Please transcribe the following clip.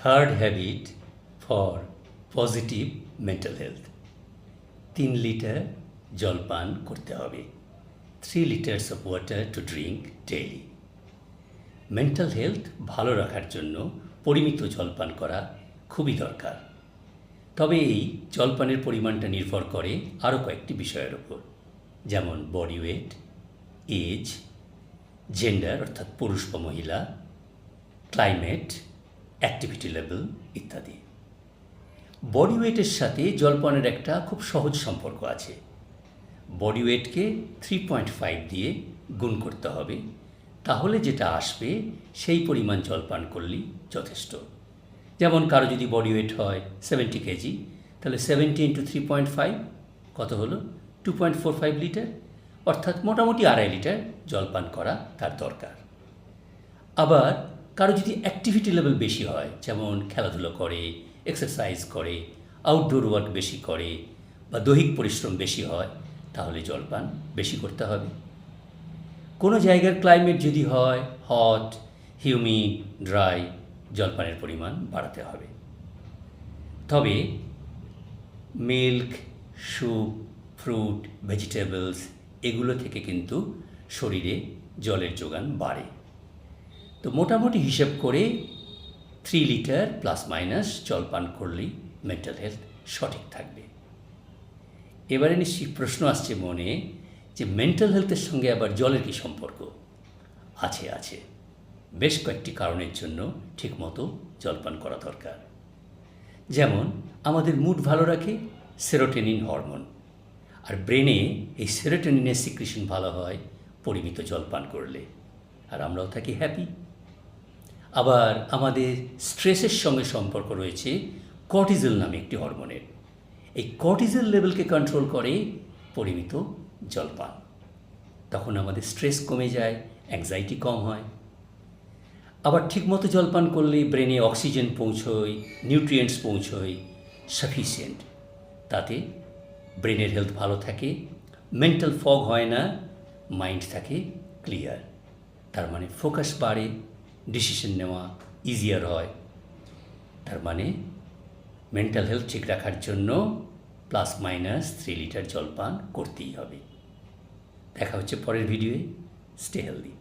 Third habit for positive mental health. 3 litre জল পান করতে হবে। 3 litres of water to drink daily. Mental health ভালো রাখার জন্য পরিমিত জলপান করা খুবই দরকার। তবে এই জলপানের পরিমাণটা নির্ভর করে আরও কয়েকটি বিষয়ের ওপর, যেমন বডি ওয়েট, এজ, জেন্ডার অর্থাৎ পুরুষ বা মহিলা, ক্লাইমেট, অ্যাক্টিভিটি লেভেল ইত্যাদি। বডি ওয়েটের সাথে জলপানের একটা খুব সহজ সম্পর্ক আছে। বডি ওয়েটকে 3.5 দিয়ে গুণ করতে হবে, তাহলে যেটা আসবে সেই পরিমাণ জলপান করলেই যথেষ্ট। যেমন কারো যদি বডি ওয়েট হয় 70 কেজি, তাহলে 70 ইন্টু 3.5 কত হলো? 2.45 লিটার, অর্থাৎ মোটামুটি 2.5 লিটার জলপান করা তার দরকার। আবার কারো যদি অ্যাক্টিভিটি লেভেল বেশি হয়, যেমন খেলাধুলো করে, এক্সারসাইজ করে, আউটডোর ওয়ার্ক বেশি করে বা দৈহিক পরিশ্রম বেশি হয়, তাহলে জলপান বেশি করতে হবে। কোনো জায়গার ক্লাইমেট যদি হয় হট, হিউমিড, ড্রাই, জলপানের পরিমাণ বাড়াতে হবে। তবে মিল্ক, স্যুপ, ফ্রুট, ভেজিটেবলস এগুলো থেকে কিন্তু শরীরে জলের যোগান বাড়ে। তো মোটামুটি হিসেব করে 3 লিটার প্লাস মাইনাস জলপান করলেই মেন্টাল হেলথ সঠিক থাকবে। এবারে নিশ্চয়ই প্রশ্ন আসছে মনে যে মেন্টাল হেলথের সঙ্গে আবার জলের কী সম্পর্ক? আছে। বেশ কয়েকটি কারণের জন্য ঠিকমতো জলপান করা দরকার। যেমন আমাদের মুড ভালো রাখে সেরোটোনিন হরমোন, আর ব্রেনে এই সেরোটোনিনের সিক্রেশন ভালো হয় পরিমিত জলপান করলে, আর আমরাও থাকি হ্যাপি। আবার আমাদের স্ট্রেসের সঙ্গে সম্পর্ক রয়েছে কর্টিজল নামে একটি হরমোনের। এই কর্টিজল লেভেলকে কন্ট্রোল করে পরিমিত জলপান। তখন আমাদের স্ট্রেস কমে যায়, অ্যাংজাইটি কম হয়। আবার ঠিকমতো জলপান করলে ব্রেনে অক্সিজেন পৌঁছয়, নিউট্রিয়েন্টস পৌঁছয় সাফিসিয়েন্ট। তাতে ব্রেনের হেলথ ভালো থাকে, মেন্টাল ফগ হয় না, মাইন্ড থাকে ক্লিয়ার। তার মানে ফোকাস বাড়ে, ডিসিশন নেওয়া ইজিয়ার হয়। তার মানে মেন্টাল হেলথ ঠিক রাখার জন্য প্লাস মাইনাস 3 লিটার জলপান করতেই হবে। দেখা হচ্ছে পরের ভিডিওয়ে। Stay healthy.